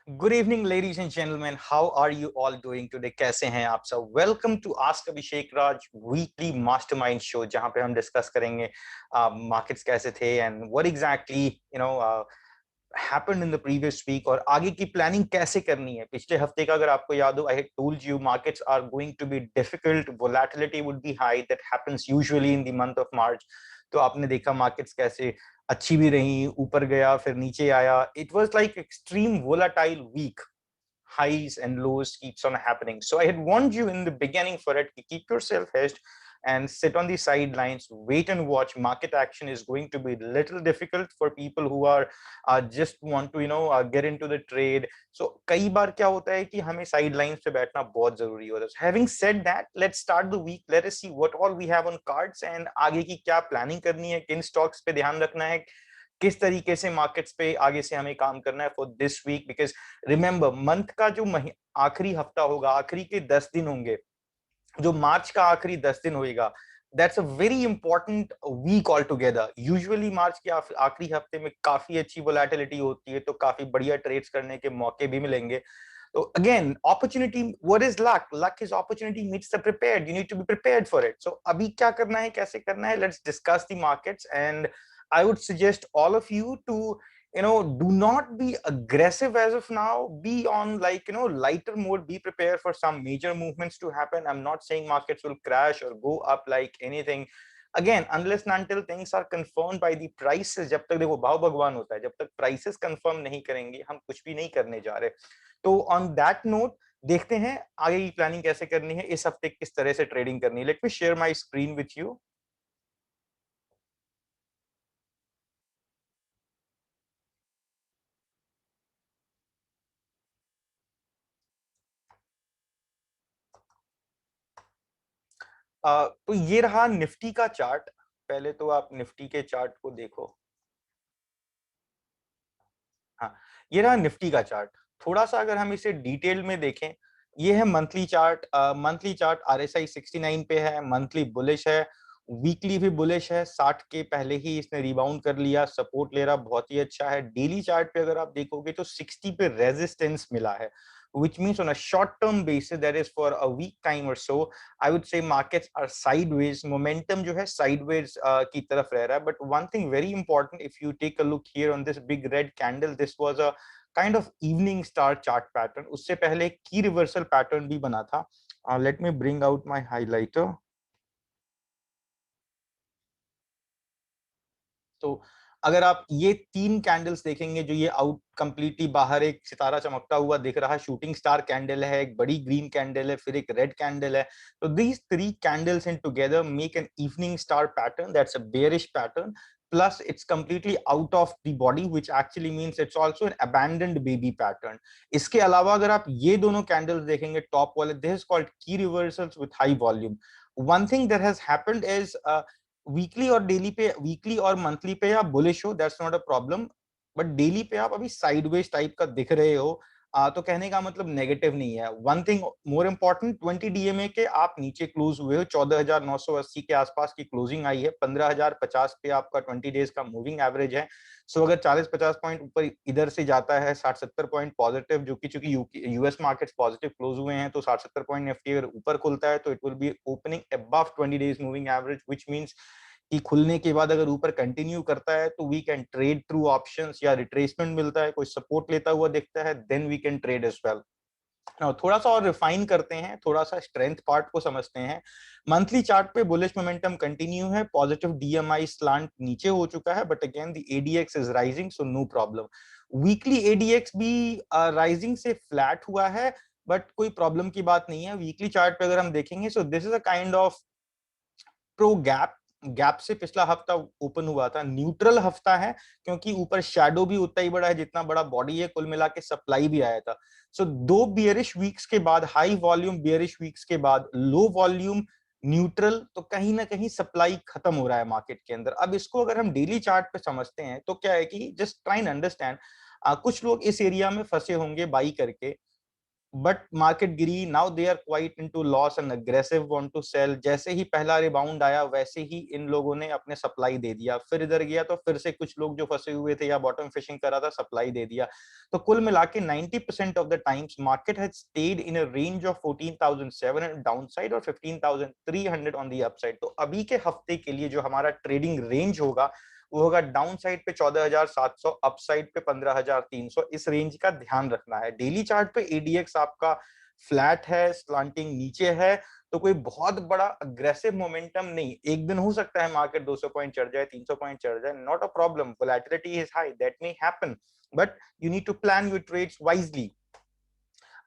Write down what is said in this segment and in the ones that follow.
Good evening, ladies and gentlemen. How are you all doing today? कैसे हैं आप सब? Welcome to Ask Abhishek Raj weekly mastermind show जहां पे हम डिस्कस करेंगे मार्केट्स कैसे थे and what exactly happened in the previous week और आगे की प्लानिंग कैसे करनी है. पिछले हफ्ते का अगर आपको याद हो, I had told you markets are going to be difficult, volatility would be high. That happens usually in the month of March. तो आपने देखा मार्केट्स कैसे अच्छी भी रही, ऊपर गया फिर नीचे आया. It was like extreme volatile week. Highs and lows keeps on happening. So I had warned you in the beginning for it. Keep yourself hedged and sit on the sidelines, wait and watch. Market action is going to be a little difficult for people who are just want to get into the trade. So कई बार क्या होता है कि हमें sidelines पे बैठना बहुत जरूरी होता है. Having said that, let's start the week. Let us see what all we have on cards and आगे की क्या planning करनी है, किन stocks पे ध्यान रखना है, किस तरीके से मार्केट्स पे आगे से हमें काम करना है for this week. Because remember, month का जो आखिरी हफ्ता होगा, आखिरी के 10 दिन होंगे, जो मार्च का आखिरी 10 दिन होगा, that's a very important week all together. Usually March के आखिरी हफ्ते में काफी अच्छी वोलेटिलिटी होती है, तो काफी बढ़िया ट्रेड्स करने के मौके भी मिलेंगे. तो again, opportunity, what is luck? Luck is opportunity meets the prepared. You need to be prepared for it. So अभी क्या करना है, कैसे करना है, let's discuss the markets. And I would suggest all of you to do not be aggressive as of now. Be on, like, lighter mode. Be prepared for some major movements to happen. I'm not saying markets will crash or go up like anything. Again, unless and until things are confirmed by the prices, जब तक देखो भाव भगवान होता है, जब तक prices confirm नहीं करेंगे हम कुछ भी नहीं करने जा रहे. तो on that note, देखते हैं आगे की प्लानिंग कैसे करनी है, इस हफ्ते किस तरह से ट्रेडिंग करनी है. Let me share my screen with you. तो ये रहा निफ्टी का चार्ट. पहले तो आप निफ्टी के चार्ट को देखो. हाँ, ये रहा निफ्टी का चार्ट. थोड़ा सा अगर हम इसे डिटेल में देखें, ये है monthly chart. Monthly chart RSI 69 पे है, मंथली बुलिश है, वीकली भी बुलिश है. 60 के पहले ही इसने रिबाउंड कर लिया, सपोर्ट ले रहा, बहुत ही अच्छा है. डेली चार्ट पे अगर आप देखोगे तो 60 पे रेजिस्टेंस मिला है, which means on a short term basis, that is for a week time or so, I would say markets are sideways. Momentum जो है sideways की तरफ रह रहा है. But one thing very important, if you take a look here on this big red candle, this was a kind of evening star chart pattern. उससे पहले एक key reversal pattern भी बना था. Let me bring out my highlighter. तो अगर आप ये तीन कैंडल्स देखेंगे, जो ये आउट कंप्लीटली बाहर एक सितारा चमकता हुआ दिख रहा है, शूटिंग स्टार कैंडल है, एक बड़ी ग्रीन कैंडल है, फिर एक रेड कैंडल है. तो these three candles in together make an evening star pattern. That's a bearish pattern. Plus, it's completely out of the body, which actually means it's also an abandoned baby pattern. इसके अलावा अगर आप ये दोनों candles देखेंगे, top वाले, this is called key reversals with high volume. One thing that has happened is weekly और daily पे, वीकली और मंथली पे आप बुलिश हो, that's not a problem. But daily पे आप अभी साइडवेज टाइप का दिख रहे हो, तो कहने का मतलब नेगेटिव नहीं है. One thing more important, 20 DMA के आप नीचे क्लोज हुए हो, 14,980 के आसपास की क्लोजिंग आई है. 15,050 पे आपका 20 डेज का मूविंग एवरेज है. सो अगर 40-50 पॉइंट ऊपर इधर से जाता है, 60-70 पॉइंट पॉजिटिव, जो कि चूंकि यूएस मार्केट्स पॉजिटिव क्लोज हुए हैं, तो 60-70 पॉइंट निफ्टी अगर ऊपर खुलता है तो it will be opening above 20 days moving average, which means कि खुलने के बाद अगर ऊपर कंटिन्यू करता है तो we can trade through options, या रिट्रेसमेंट मिलता है, कोई सपोर्ट लेता हुआ दिखता है, then we can trade as well. थोड़ा सा और रिफाइन करते हैं, थोड़ा सा स्ट्रेंथ पार्ट को समझते हैं. मंथली चार्ट पे बुलिश मोमेंटम कंटिन्यू है, पॉजिटिव डीएमआई स्लांट नीचे हो चुका है, but again the ADX is rising, so no problem. Weekly ADX भी राइजिंग से फ्लैट हुआ है, बट कोई प्रॉब्लम की बात नहीं है. वीकली चार्ट पे अगर हम देखेंगे, सो this is a kind of pro gap. Gap से पिछला हफ्ता ओपन हुआ था, न्यूट्रल हफ्ता है, क्योंकि ऊपर शैडो भी उतना ही बड़ा है जितना बड़ा बॉडी है. कुल मिला के सप्लाई भी आया था. सो दो बियरिश वीक्स के बाद, हाई वॉल्यूम बियरिश वीक्स के बाद लो वॉल्यूम न्यूट्रल, तो कहीं ना कहीं सप्लाई खत्म हो रहा है मार्केट के अंदर. अब इसको अगर हम डेली चार्ट पे समझते हैं तो क्या है कि जस्ट ट्राई एंड अंडरस्टैंड, कुछ लोग इस एरिया में फंसे होंगे बाई करके. बट मार्केट गिरी, now they are quite into loss and aggressive want to sell. जैसे ही पहला रिबाउंड आया वैसे ही इन लोगों ने अपने सप्लाई दे दिया, फिर इधर गया तो फिर से कुछ लोग जो फंसे हुए थे या बॉटम फिशिंग कर रहा था सप्लाई दे दिया। तो कुल मिला के 90% of the times market has stayed in a range of 14,700 downside और 15,300 ऑन द अपसाइड। तो अभी के हफ्ते के लिए जो हमारा ट्रेडिंग रेंज होगा वो होगा डाउन साइड पे 14,700, अप साइड पे 15,300। इस रेंज का ध्यान रखना है। डेली चार्ट पे एडीएक्स आपका फ्लैट है, स्लांटिंग नीचे है, तो कोई बहुत बड़ा अग्रेसिव मोमेंटम नहीं। एक दिन हो सकता है मार्केट 200 पॉइंट चढ़ जाए, 300 पॉइंट चढ़ जाए, not a problem, volatility is high, that may happen, but you need to plan your trades wisely.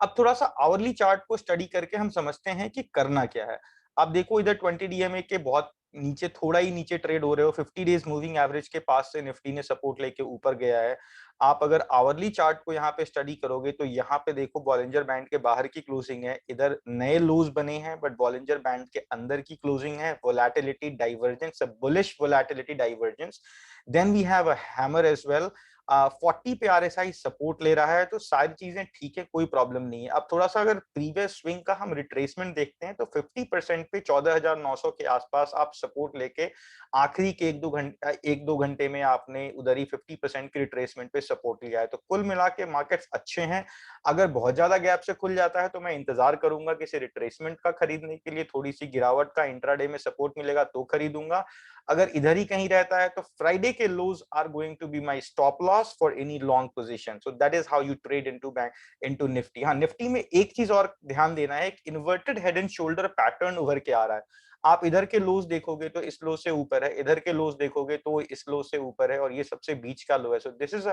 अब थोड़ा सा आवरली चार्ट को स्टडी करके हम समझते हैं कि करना क्या है। आप देखो इधर 20 डीएमए के बहुत नीचे, थोड़ा ही नीचे ट्रेड हो रहे हो, 50 डेज मूविंग एवरेज के पास से निफ्टी ने सपोर्ट लेके ऊपर गया है। आप अगर आवरली चार्ट को यहाँ पे स्टडी करोगे तो यहाँ पे देखो बॉलिंजर बैंड के बाहर की क्लोजिंग है, इधर नए लोज बने हैं बट बॉलिंजर बैंड के अंदर की क्लोजिंग है, volatility divergence, bullish volatility divergence. Then we have a hammer as well. 40 पे आरएसआई सपोर्ट ले रहा है, तो सारी चीजें ठीक है, कोई प्रॉब्लम नहीं है। अब थोड़ा सा अगर प्रीवियस स्विंग का हम रिट्रेसमेंट देखते हैं तो 50% पे 14,900 के आसपास आप सपोर्ट लेके आखिरी के एक दो घंटे में आपने उधर ही 50% की रिट्रेसमेंट पे सपोर्ट लिया है। तो कुल मिला के मार्केट्स अच्छे हैं। अगर बहुत ज्यादा गैप से खुल जाता है तो मैं इंतजार करूंगा किसी रिट्रेसमेंट का खरीदने के लिए, थोड़ी सी गिरावट का इंट्राडे में सपोर्ट मिलेगा तो खरीदूंगा। अगर इधर ही कहीं रहता है तो फ्राइडे के lows are going to be my stop loss for any long position. So that is how you trade into bank into Nifty. हाँ, निफ्टी में एक चीज और ध्यान देना है, एक inverted head and shoulder pattern उभर के आ रहा है। आप इधर के लोज देखोगे तो इस लो से ऊपर है, इधर के लोज देखोगे तो इस लो से ऊपर है, और ये सबसे बीच का लो है। सो this is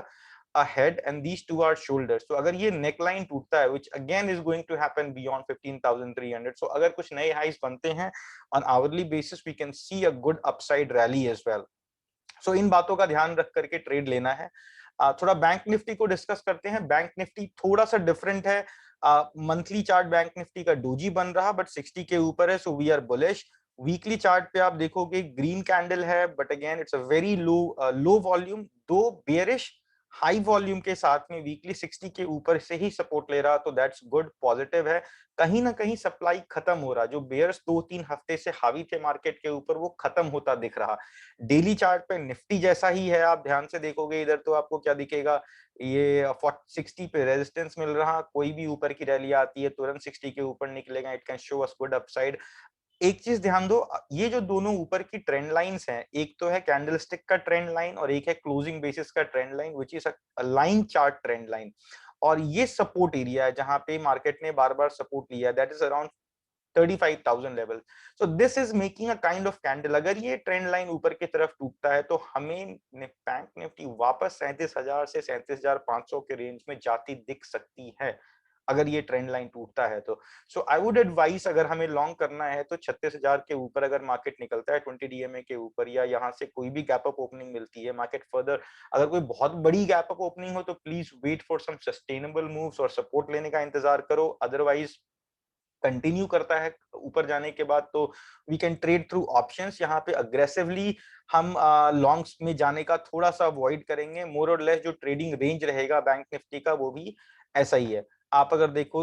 a head and these two are shoulders. So अगर ये neckline टूटता है, which again is going to happen beyond 15,300, so अगर कुछ नए highs बनते हैं on hourly basis, we can see a good upside rally as well. So इन बातों का ध्यान रख करके ट्रेड लेना है। थोड़ा बैंक निफ्टी को डिस्कस करते हैं। बैंक निफ्टी थोड़ा सा डिफरेंट है। मंथली चार्ट बैंक निफ्टी का डोजी बन रहा बट 60 के ऊपर है, so we are bullish. Weekly chart पे आप देखोगे ग्रीन कैंडल है but again it's a very low volume, दो बेयरिश, हाई वॉल्यूम के साथ में वीकली 60 के ऊपर से ही सपोर्ट ले रहा, तो दैट्स गुड, पॉजिटिव है। कहीं ना कहीं सप्लाई खत्म हो रहा, जो बेयर्स 2-3 हफ्ते से हावी थे मार्केट के ऊपर वो खत्म होता दिख रहा। डेली चार्ट पे निफ्टी जैसा ही है, आप ध्यान से देखोगे इधर तो आपको क्या दिखेगा, ये 60 पे रेजिस्टेंस मिल रहा, कोई भी ऊपर की रैली आती है तुरंत 60 के ऊपर निकलेगा, it can show us good upside. एक चीज ध्यान दो, ये जो दोनों ऊपर की ट्रेंड लाइंस हैं, एक तो है कैंडलस्टिक का ट्रेंड लाइन और एक है क्लोजिंग बेसिस का trend line, which is a line chart trend line. और ये सपोर्ट एरिया है जहां पे मार्केट ने बार बार सपोर्ट लिया, that is around 35,000 level. So this is making a kind of candle. अगर ये ट्रेंड लाइन ऊपर की तरफ टूटता है तो हमें बैंक निफ्टी वापस 37,000 से 37,500 के रेंज में जाती दिख सकती है, अगर ये ट्रेंड लाइन टूटता है तो। सो आई वुड एडवाइस, अगर हमें लॉन्ग करना है तो 36,000 के ऊपर अगर मार्केट निकलता है 20 डीएमए के ऊपर, या यहाँ से कोई भी गैप अप ओपनिंग मिलती है मार्केट फर्दर, अगर कोई बहुत बड़ी गैप अप ओपनिंग हो तो please wait for some sustainable moves और सपोर्ट लेने का इंतजार करो। अदरवाइज कंटिन्यू करता है ऊपर जाने के बाद तो we can trade through options. यहाँ पे अग्रेसिवली हम लॉन्ग्स में जाने का थोड़ा सा अवॉइड करेंगे। मोर और लेस जो ट्रेडिंग रेंज रहेगा बैंक निफ्टी का वो भी ऐसा ही है। आप अगर देखो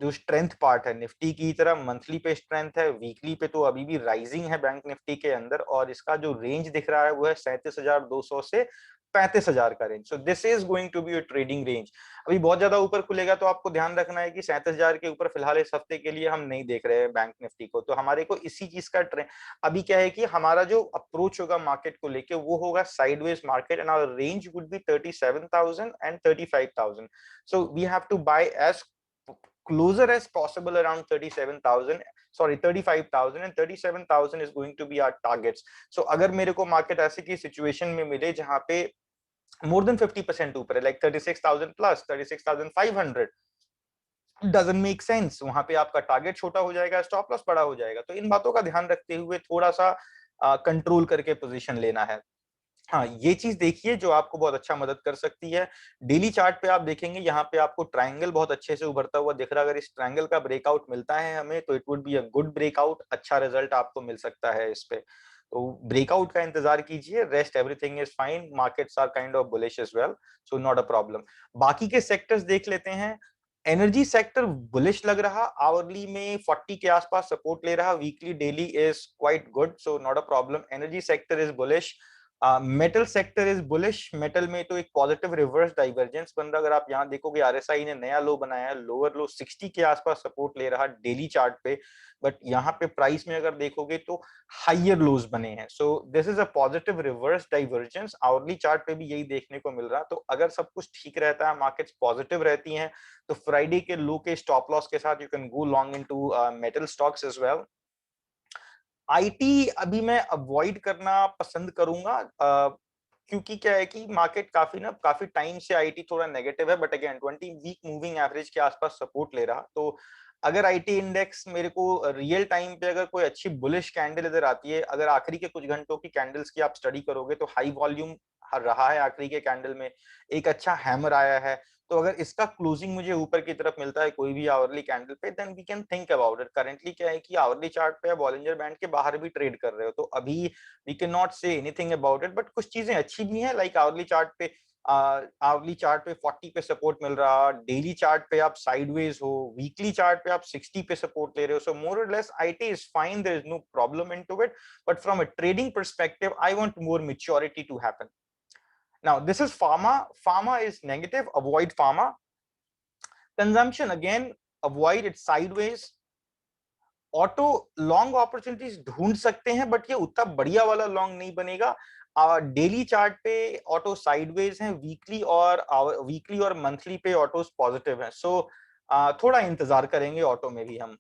जो स्ट्रेंथ पार्ट है निफ्टी की तरह, मंथली पे स्ट्रेंथ है, वीकली पे तो अभी भी राइजिंग है बैंक निफ्टी के अंदर, और इसका जो रेंज दिख रहा है वो है 37,200 से 35,000 का range. So this is going to be a trading range. अभी बहुत ज्यादा ऊपर खुलेगा तो आपको ध्यान रखना है कि 37,000 के ऊपर फिलहाल इस हफ्ते के लिए हम नहीं देख रहे हैं बैंक निफ्टी को, तो हमारे को इसी चीज का ट्रेंड अभी क्या है कि हमारा जो अप्रोच होगा मार्केट को लेके वो होगा sideways market, and our range would be 37,000 and 35,000। So we have to buy as closer as possible around 37,000, sorry 35,000, and 37,000 is going to be our targets. So अगर मेरे को मार्केट ऐसे की सिचुएशन में मिले जहां पे more than 50% ऊपर है, like 36,000 plus 36,500, doesn't make sense, वहां पे आपका टारगेट छोटा हो जाएगा, स्टॉप लॉस बड़ा हो जाएगा। तो इन बातों का ध्यान रखते हुए थोड़ा सा कंट्रोल करके पोजीशन लेना है। हाँ, ये चीज देखिए जो आपको बहुत अच्छा मदद कर सकती है। डेली चार्ट पे आप देखेंगे यहाँ पे आपको ट्रायंगल बहुत अच्छे से उभरता हुआ दिख रहा है। अगर इस ट्रायंगल का ब्रेकआउट मिलता है हमें तो it would be a good breakout, अच्छा रिजल्ट आपको मिल सकता है इस पे। तो ब्रेकआउट का इंतजार कीजिए, rest everything is fine, markets are kind of bullish as well, so not a problem. बाकी के सेक्टर्स देख लेते हैं। एनर्जी सेक्टर बुलिश लग रहा, आवरली में 40 के आसपास सपोर्ट ले रहा, weekly daily is quite good, so not a problem. Energy sector is bullish, metal sector is bullish. Metal में तो एक पॉजिटिव रिवर्स डाइवर्जेंस बन रहा, अगर आप यहाँ देखोगे आरएसआई ने नया लो बनाया है, लोअर लो 60 के आसपास सपोर्ट ले रहा डेली चार्ट पे, बट यहाँ पे प्राइस में अगर देखोगे तो हाइयर लोज बने हैं, सो this is a positive reverse divergence. Hourly chart पे भी यही देखने को मिल रहा, तो अगर सब कुछ ठीक रहता है, मार्केट्स पॉजिटिव रहती हैं, तो फ्राइडे के लो के स्टॉप लॉस के साथ you can go long into metal stocks as well. IT अभी मैं अवॉइड करना पसंद करूंगा, क्योंकि क्या है कि मार्केट काफी टाइम से आईटी थोड़ा नेगेटिव है, but again 20 week moving average के आसपास सपोर्ट ले रहा, तो अगर आईटी इंडेक्स मेरे को रियल टाइम पे अगर कोई अच्छी बुलिश कैंडल इधर आती है, अगर आखिरी के कुछ घंटों की कैंडल्स की आप स्टडी करोगे तो हाई वॉल्यूम रहा है आखिरी के कैंडल में, एक अच्छा हैमर आया है, तो अगर इसका क्लोजिंग मुझे ऊपर की तरफ मिलता है कोई भी आवरली कैंडल पे, then we can think about it. Currently क्या है कि आवरली चार्ट पे आप बॉलिंजर बैंड के बाहर भी ट्रेड कर रहे हो, तो अभी we can not say anything about it, but कुछ चीजें अच्छी भी हैं, लाइक आवरली चार्ट पे 40 पे सपोर्ट मिल रहा, डेली चार्ट पे आप साइडवेज हो, वीकली चार्ट पे आप 60 पे सपोर्ट ले रहे हो, सो मोर और less IT is fine, there is no problem into it, but from a trading perspective I want more maturity to happen. Now, this is pharma. Pharma is negative. Avoid pharma. Consumption, again, avoid it sideways. Auto long opportunities ढूंढ सकते हैं, but ये उतना बढ़िया वाला long नहीं बनेगा। Daily chart पे ऑटो साइडवेज हैं, वीकली और मंथली पे ऑटोस पॉजिटिव हैं, सो थोड़ा इंतजार करेंगे ऑटो में भी हम।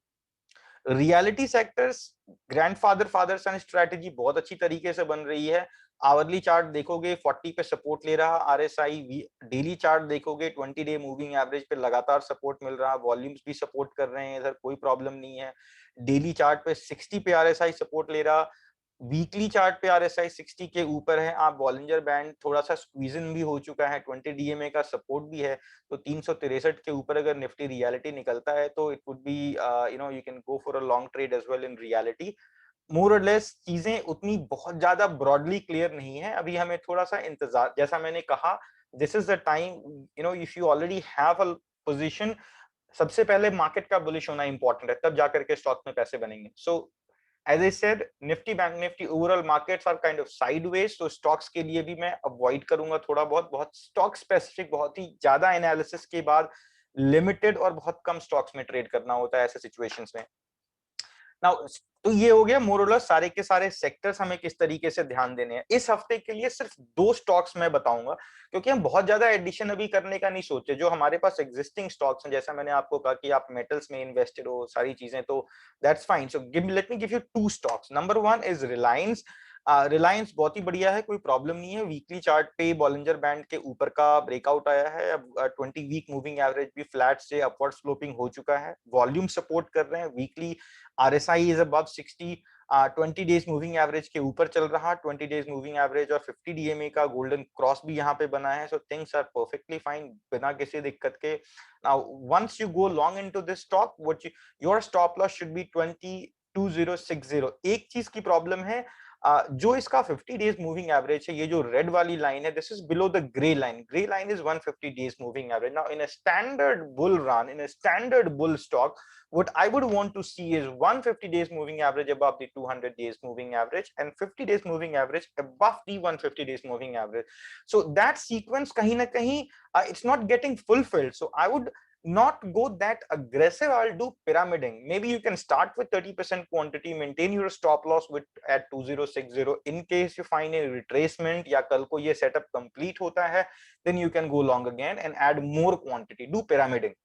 रियलिटी सेक्टर्स, ग्रैंडफादर फादर सन स्ट्रैटेजी बहुत अच्छी तरीके से बन रही है। आवरली चार्ट देखोगे 40 पे सपोर्ट ले रहा आरएसआई, डेली चार्ट देखोगे 20 डे मूविंग एवरेज पे लगातार सपोर्ट मिल रहा, वॉल्यूम्स भी सपोर्ट कर रहे हैं, इधर कोई प्रॉब्लम नहीं है। डेली चार्ट पे 60 पे आरएसआई सपोर्ट ले रहा, वीकली चार्ट पे आरएसआई 60 के ऊपर है, आप बॉलिंजर बैंड थोड़ा सा स्क्वीजन भी हो चुका है, 20 डीएमए का सपोर्ट भी है, तो 363 के ऊपर अगर निफ्टी रियलिटी निकलता है तो it would be you can go for a long trade as well in reality. More और लेस चीजें उतनी बहुत ज्यादा ब्रॉडली क्लियर नहीं है, अभी हमें थोड़ा सा इंतजार, जैसा मैंने कहा, this is the time, if you already have a position, सबसे पहले मार्केट का बुलिश होना इंपॉर्टेंट है, तब जाकर के स्टॉक में पैसे बनेंगे। So as I said, Nifty bank Nifty overall markets are kind of sideways, तो स्टॉक्स के लिए भी मैं अवॉइड करूंगा थोड़ा बहुत, बहुत स्टॉक स्पेसिफिक, बहुत ही ज्यादा एनालिसिस के बाद लिमिटेड और बहुत कम स्टॉक्स में ट्रेड करना होता है ऐसे सिचुएशंस में। नाउ, तो ये हो गया मोर और लेस सारे के सारे सेक्टर्स हमें किस तरीके से ध्यान देने हैं। इस हफ्ते के लिए सिर्फ दो स्टॉक्स मैं बताऊंगा, क्योंकि हम बहुत ज्यादा एडिशन अभी करने का नहीं सोचे, जो हमारे पास एग्जिस्टिंग स्टॉक्स हैं, जैसा मैंने आपको कहा कि आप मेटल्स में इन्वेस्टेड हो, सारी चीजें, तो that's fine. So let me give you two stocks. Number one is Reliance. Reliance बहुत ही बढ़िया है, कोई प्रॉब्लम नहीं है, वीकली चार्ट पे बॉलिंजर बैंड के ऊपर का ब्रेकआउट आया है, अब 20 वीक मूविंग एवरेज भी फ्लैट से अपवर्ड स्लोपिंग हो चुका है, वॉल्यूम सपोर्ट कर रहे हैं, weekly RSI is above 60, 20 days moving average के ऊपर चल रहा, 20 डेज मूविंग एवरेज और 50 डीएमए का गोल्डन क्रॉस भी यहाँ पे बना है, so things are perfectly fine बिना किसी दिक्कत के। Now once you go long into this stock, what your stop loss should be 2060। एक चीज की प्रॉब्लम है, जो इसका 50 डेज मूविंग एवरेज है, ये जो रेड वाली लाइन है, this is below the grey line, grey line is 150 days moving average. Now in a standard bull run, in a standard bull stock, what I would want to see is 150 days moving average above the 200 days moving average and 50 days moving average above the 150 days moving average. So that sequence kahin na kahin it's not getting fulfilled, so I would not go that aggressive. I'll do pyramiding. Maybe you can start with 30% quantity, maintain your stop loss with at 2060. In case you find a retracement या कल को ये setup complete होता है, then you can go long again and add more quantity. Do pyramiding.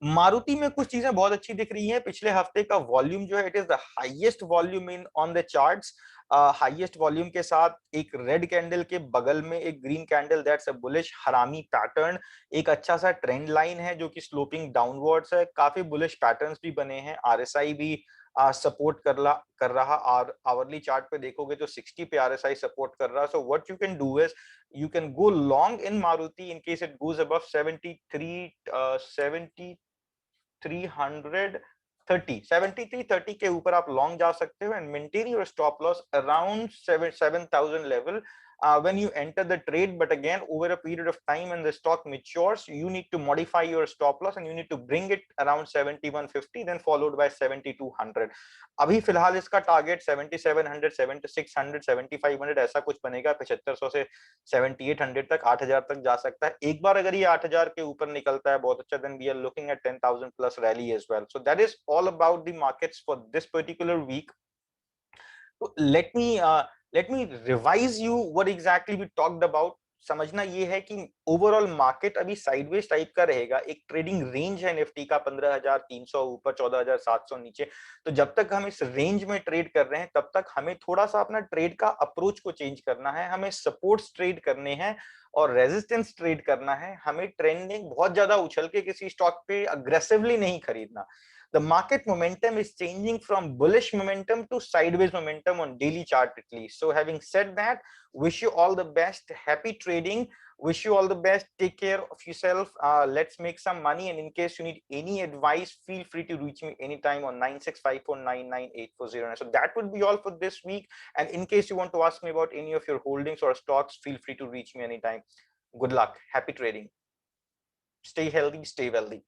Maruti में कुछ चीजें बहुत अच्छी दिख रही हैं, पिछले हफ्ते का वॉल्यूम जो है, it is the highest volume in on the charts, highest volume के साथ एक रेड कैंडल के बगल में एक green candle, that's a bullish हरामी पैटर्न, एक अच्छा सा ट्रेंड लाइन है जो कि स्लोपिंग डाउनवर्ड्स है, काफी बुलिश पैटर्न्स भी बने हैं, आरएसआई भी सपोर्ट कर रहा, और आवरली चार्ट पे देखोगे तो 60 पे आरएसआई सपोर्ट कर रहा, so what you can do is you can go long in Maruti in case it goes above 7330 के ऊपर आप लॉन्ग जा सकते हो, and maintain your stop loss around 7000 level, when you enter the trade, but again over a period of time when the stock matures, you need to modify your stop loss and you need to bring it around 7150, then followed by 7200. अभी फिलहाल इसका target 7700, 7600, 7500 ऐसा कुछ बनेगा, 7500 से 7800 तक, 8000 तक जा सकता है। एक बार अगर ये 8000 के ऊपर निकलता है बहुत अच्छा, then we are looking at 10,000 plus rally as well. So that is all about the markets for this particular week. let me revise you what exactly we talked about। समझना ये है कि ओवरऑल मार्केट अभी sideways type का रहेगा। एक trading range है Nifty का 15,300 ऊपर, 14,700 नीचे। तो जब तक हम इस रेंज में ट्रेड कर रहे हैं तब तक हमें थोड़ा सा अपना ट्रेड का अप्रोच को चेंज करना है। हमें सपोर्ट्स ट्रेड करने हैं और रेजिस्टेंस ट्रेड करना है। हमें ट्रेंडिंग बहुत ज्यादा उछल के किसी स्टॉक पे अग्रेसिवली नहीं खरीदना। The market momentum is changing from bullish momentum to sideways momentum on daily chart at least. So having said that, wish you all the best, happy trading, wish you all the best, take care of yourself, let's make some money, and in case you need any advice, feel free to reach me anytime on 9654998409. So that would be all for this week, and in case you want to ask me about any of your holdings or stocks, feel free to reach me anytime. Good luck, happy trading, stay healthy, stay wealthy.